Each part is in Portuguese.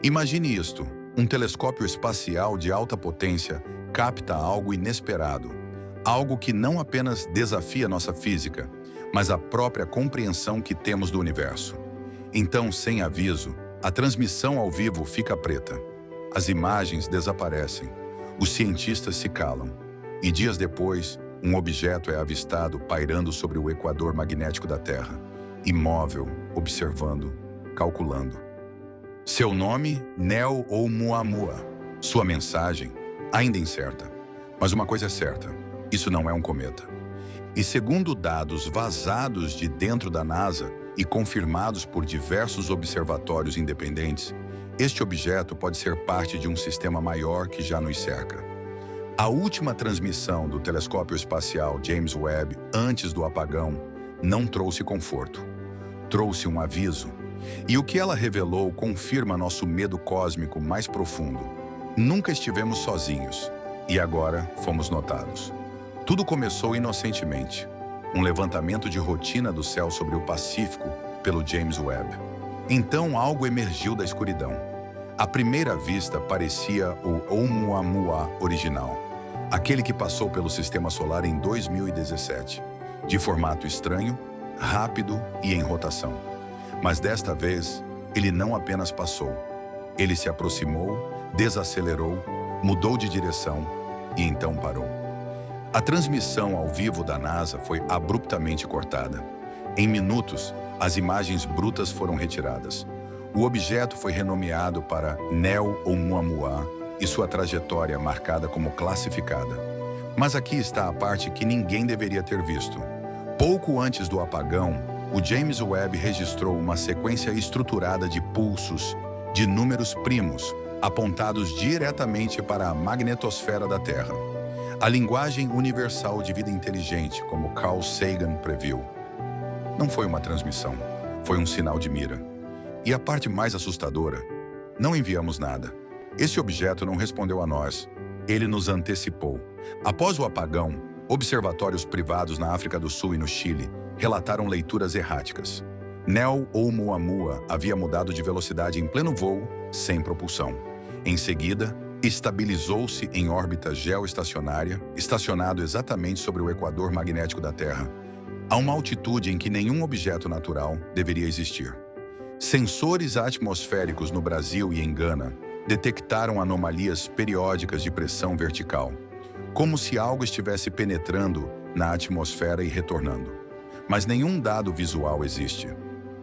Imagine isto: um telescópio espacial de alta potência capta algo inesperado, algo que não apenas desafia nossa física, mas a própria compreensão que temos do universo. Então, sem aviso, a transmissão ao vivo fica preta. As imagens desaparecem, os cientistas se calam, e dias depois, um objeto é avistado pairando sobre o equador magnético da Terra, imóvel, observando, calculando. Seu nome, Neo Oumuamua. Sua mensagem, ainda incerta. Mas uma coisa é certa, isso não é um cometa. E segundo dados vazados de dentro da NASA e confirmados por diversos observatórios independentes, este objeto pode ser parte de um sistema maior que já nos cerca. A última transmissão do telescópio espacial James Webb antes do apagão não trouxe conforto. Trouxe um aviso. E o que ela revelou confirma nosso medo cósmico mais profundo. Nunca estivemos sozinhos. E agora fomos notados. Tudo começou inocentemente. Um levantamento de rotina do céu sobre o Pacífico pelo James Webb. Então algo emergiu da escuridão. À primeira vista parecia o Oumuamua original, aquele que passou pelo Sistema Solar em 2017, de formato estranho, rápido e em rotação. Mas desta vez, ele não apenas passou. Ele se aproximou, desacelerou, mudou de direção e então parou. A transmissão ao vivo da NASA foi abruptamente cortada. Em minutos, as imagens brutas foram retiradas. O objeto foi renomeado para Neo Oumuamua e sua trajetória marcada como classificada. Mas aqui está a parte que ninguém deveria ter visto. Pouco antes do apagão, o James Webb registrou uma sequência estruturada de pulsos, de números primos, apontados diretamente para a magnetosfera da Terra. A linguagem universal de vida inteligente, como Carl Sagan previu. Não foi uma transmissão, foi um sinal de mira. E a parte mais assustadora, não enviamos nada. Esse objeto não respondeu a nós, ele nos antecipou. Após o apagão, observatórios privados na África do Sul e no Chile relataram leituras erráticas. Neo Oumuamua havia mudado de velocidade em pleno voo, sem propulsão. Em seguida, estabilizou-se em órbita geoestacionária, estacionado exatamente sobre o equador magnético da Terra, a uma altitude em que nenhum objeto natural deveria existir. Sensores atmosféricos no Brasil e em Gana detectaram anomalias periódicas de pressão vertical, como se algo estivesse penetrando na atmosfera e retornando. Mas nenhum dado visual existe.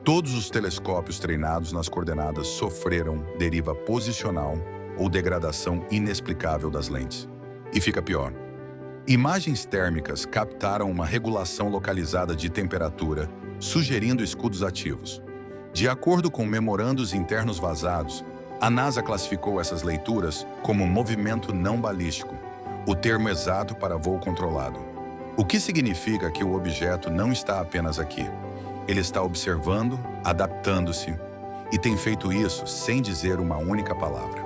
Todos os telescópios treinados nas coordenadas sofreram deriva posicional ou degradação inexplicável das lentes. E fica pior. Imagens térmicas captaram uma regulação localizada de temperatura, sugerindo escudos ativos. De acordo com memorandos internos vazados, a NASA classificou essas leituras como movimento não balístico, o termo exato para voo controlado. O que significa que o objeto não está apenas aqui. Ele está observando, adaptando-se, e tem feito isso sem dizer uma única palavra.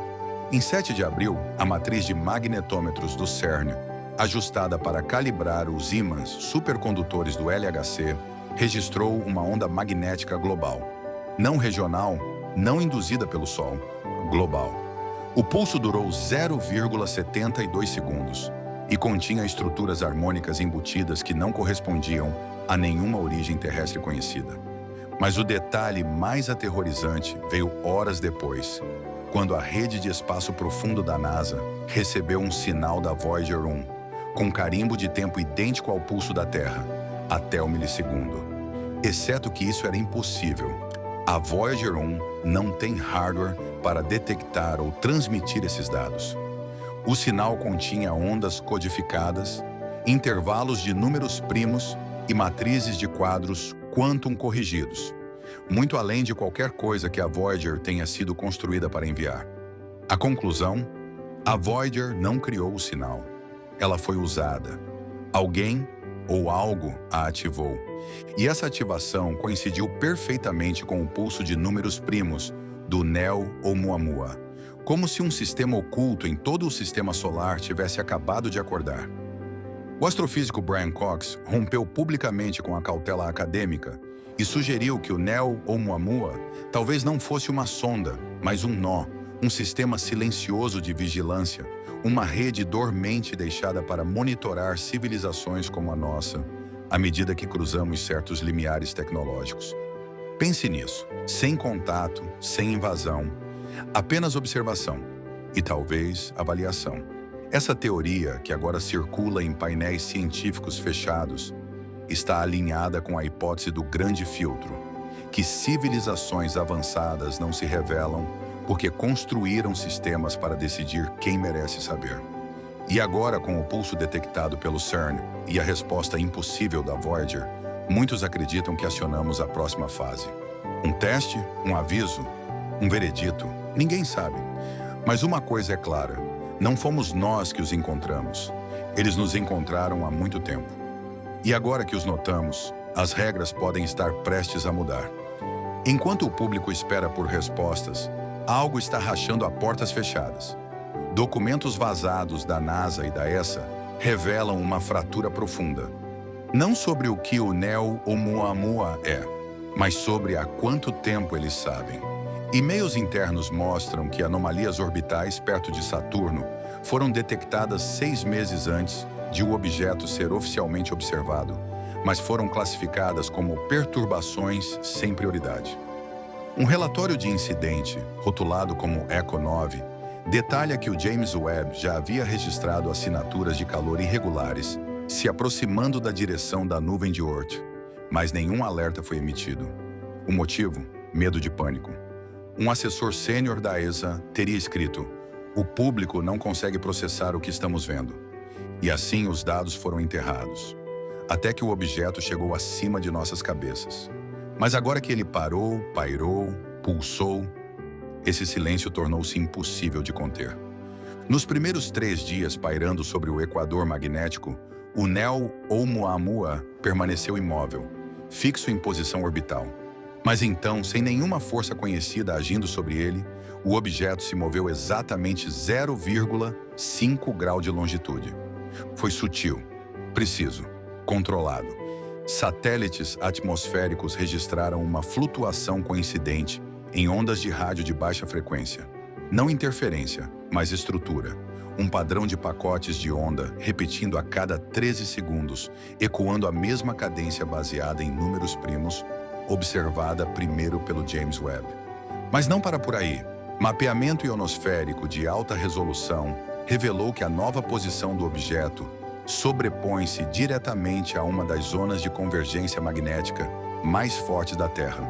Em 7 de abril, a matriz de magnetômetros do CERN, ajustada para calibrar os ímãs supercondutores do LHC, registrou uma onda magnética global. Não regional, não induzida pelo Sol, global. O pulso durou 0,72 segundos e continha estruturas harmônicas embutidas que não correspondiam a nenhuma origem terrestre conhecida. Mas o detalhe mais aterrorizante veio horas depois, quando a rede de espaço profundo da NASA recebeu um sinal da Voyager 1, com carimbo de tempo idêntico ao pulso da Terra, até o milissegundo. Exceto que isso era impossível. A Voyager 1 não tem hardware para detectar ou transmitir esses dados. O sinal continha ondas codificadas, intervalos de números primos e matrizes de quadros quantum corrigidos, muito além de qualquer coisa que a Voyager tenha sido construída para enviar. A conclusão? A Voyager não criou o sinal. Ela foi usada. Alguém ou algo a ativou. E essa ativação coincidiu perfeitamente com o pulso de números primos do Neo Oumuamua, como se um sistema oculto em todo o sistema solar tivesse acabado de acordar. O astrofísico Brian Cox rompeu publicamente com a cautela acadêmica e sugeriu que o Neo Oumuamua talvez não fosse uma sonda, mas um nó, um sistema silencioso de vigilância, uma rede dormente deixada para monitorar civilizações como a nossa, à medida que cruzamos certos limiares tecnológicos. Pense nisso, sem contato, sem invasão, apenas observação e talvez avaliação. Essa teoria, que agora circula em painéis científicos fechados, está alinhada com a hipótese do grande filtro, que civilizações avançadas não se revelam porque construíram sistemas para decidir quem merece saber. E agora, com o pulso detectado pelo CERN e a resposta impossível da Voyager, muitos acreditam que acionamos a próxima fase. Um teste? Um aviso? Um veredito? Ninguém sabe. Mas uma coisa é clara, não fomos nós que os encontramos. Eles nos encontraram há muito tempo. E agora que os notamos, as regras podem estar prestes a mudar. Enquanto o público espera por respostas, algo está rachando a portas fechadas. Documentos vazados da NASA e da ESA revelam uma fratura profunda. Não sobre o que o Neo Oumuamua é, mas sobre há quanto tempo eles sabem. E-mails internos mostram que anomalias orbitais perto de Saturno foram detectadas 6 meses antes de o objeto ser oficialmente observado, mas foram classificadas como perturbações sem prioridade. Um relatório de incidente, rotulado como Echo 9, detalha que o James Webb já havia registrado assinaturas de calor irregulares, se aproximando da direção da nuvem de Oort, mas nenhum alerta foi emitido. O motivo? Medo de pânico. Um assessor sênior da ESA teria escrito: "O público não consegue processar o que estamos vendo." E assim os dados foram enterrados, até que o objeto chegou acima de nossas cabeças. Mas agora que ele parou, pairou, pulsou, esse silêncio tornou-se impossível de conter. Nos primeiros 3 dias pairando sobre o equador magnético, o Neo Oumuamua permaneceu imóvel, fixo em posição orbital. Mas então, sem nenhuma força conhecida agindo sobre ele, o objeto se moveu exatamente 0,5 grau de longitude. Foi sutil, preciso, controlado. Satélites atmosféricos registraram uma flutuação coincidente em ondas de rádio de baixa frequência. Não interferência, mas estrutura. Um padrão de pacotes de onda repetindo a cada 13 segundos, ecoando a mesma cadência baseada em números primos, observada primeiro pelo James Webb. Mas não para por aí. Mapeamento ionosférico de alta resolução revelou que a nova posição do objeto sobrepõe-se diretamente a uma das zonas de convergência magnética mais fortes da Terra.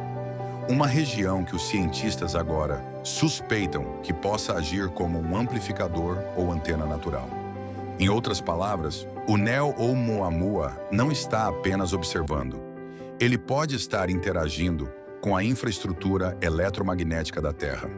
Uma região que os cientistas agora suspeitam que possa agir como um amplificador ou antena natural. Em outras palavras, o Neo Oumuamua não está apenas observando. Ele pode estar interagindo com a infraestrutura eletromagnética da Terra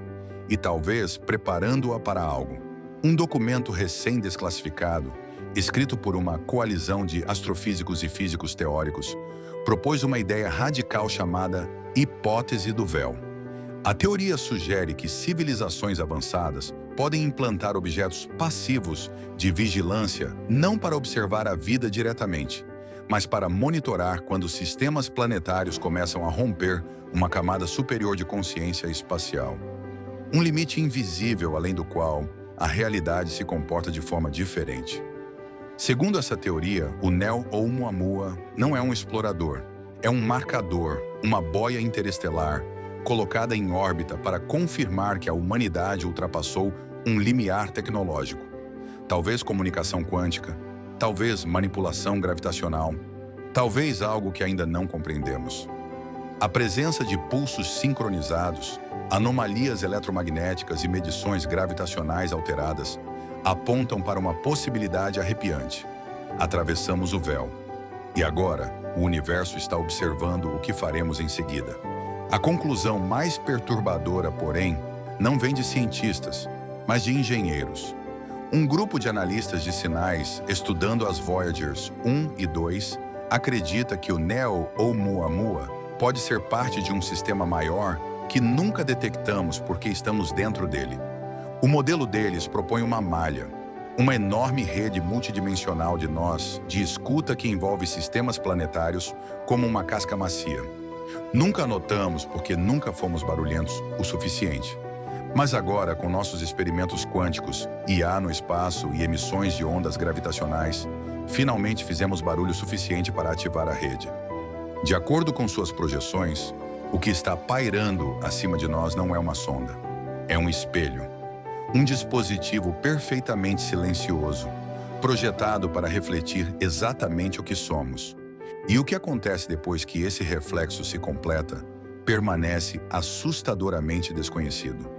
e talvez preparando-a para algo. Um documento recém-desclassificado, escrito por uma coalizão de astrofísicos e físicos teóricos, propôs uma ideia radical chamada hipótese do véu. A teoria sugere que civilizações avançadas podem implantar objetos passivos de vigilância não para observar a vida diretamente, mas para monitorar quando sistemas planetários começam a romper uma camada superior de consciência espacial. Um limite invisível além do qual a realidade se comporta de forma diferente. Segundo essa teoria, o Neo Oumuamua não é um explorador, é um marcador, uma boia interestelar, colocada em órbita para confirmar que a humanidade ultrapassou um limiar tecnológico. Talvez comunicação quântica, talvez manipulação gravitacional, talvez algo que ainda não compreendemos. A presença de pulsos sincronizados, anomalias eletromagnéticas e medições gravitacionais alteradas apontam para uma possibilidade arrepiante. Atravessamos o véu. E agora, o universo está observando o que faremos em seguida. A conclusão mais perturbadora, porém, não vem de cientistas, mas de engenheiros. Um grupo de analistas de sinais, estudando as Voyagers 1 e 2, acredita que o Neo Oumuamua pode ser parte de um sistema maior que nunca detectamos porque estamos dentro dele. O modelo deles propõe uma malha, uma enorme rede multidimensional de nós, de escuta que envolve sistemas planetários como uma casca macia. Nunca notamos porque nunca fomos barulhentos o suficiente. Mas agora, com nossos experimentos quânticos, IA no espaço e emissões de ondas gravitacionais, finalmente fizemos barulho suficiente para ativar a rede. De acordo com suas projeções, o que está pairando acima de nós não é uma sonda, é um espelho. Um dispositivo perfeitamente silencioso, projetado para refletir exatamente o que somos. E o que acontece depois que esse reflexo se completa, permanece assustadoramente desconhecido.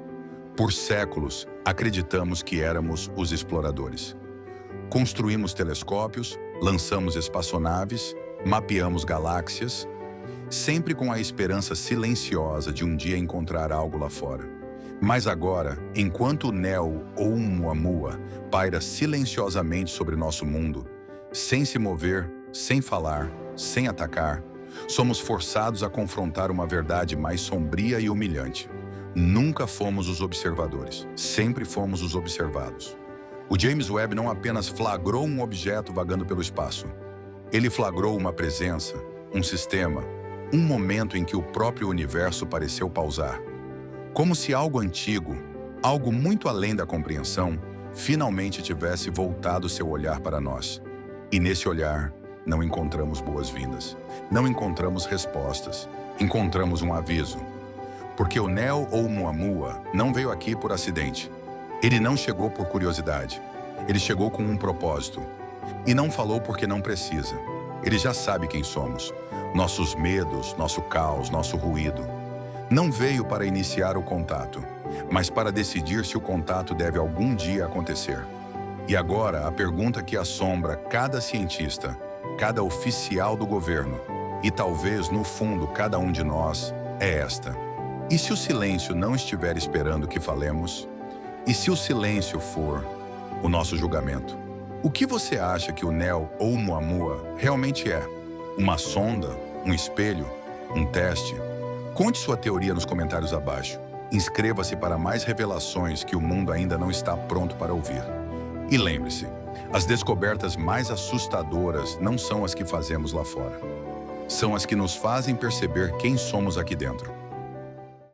Por séculos, acreditamos que éramos os exploradores. Construímos telescópios, lançamos espaçonaves, mapeamos galáxias, sempre com a esperança silenciosa de um dia encontrar algo lá fora. Mas agora, enquanto o Neo ou Oumuamua paira silenciosamente sobre nosso mundo, sem se mover, sem falar, sem atacar, somos forçados a confrontar uma verdade mais sombria e humilhante. Nunca fomos os observadores, sempre fomos os observados. O James Webb não apenas flagrou um objeto vagando pelo espaço. Ele flagrou uma presença, um sistema, um momento em que o próprio universo pareceu pausar. Como se algo antigo, algo muito além da compreensão, finalmente tivesse voltado seu olhar para nós. E nesse olhar, não encontramos boas-vindas, não encontramos respostas, encontramos um aviso. Porque o Neo Oumuamua não veio aqui por acidente. Ele não chegou por curiosidade. Ele chegou com um propósito. E não falou porque não precisa. Ele já sabe quem somos. Nossos medos, nosso caos, nosso ruído. Não veio para iniciar o contato, mas para decidir se o contato deve algum dia acontecer. E agora, a pergunta que assombra cada cientista, cada oficial do governo, e talvez, no fundo, cada um de nós, é esta. E se o silêncio não estiver esperando que falemos? E se o silêncio for o nosso julgamento? O que você acha que o Neo Oumuamua realmente é? Uma sonda? Um espelho? Um teste? Conte sua teoria nos comentários abaixo. Inscreva-se para mais revelações que o mundo ainda não está pronto para ouvir. E lembre-se, as descobertas mais assustadoras não são as que fazemos lá fora. São as que nos fazem perceber quem somos aqui dentro.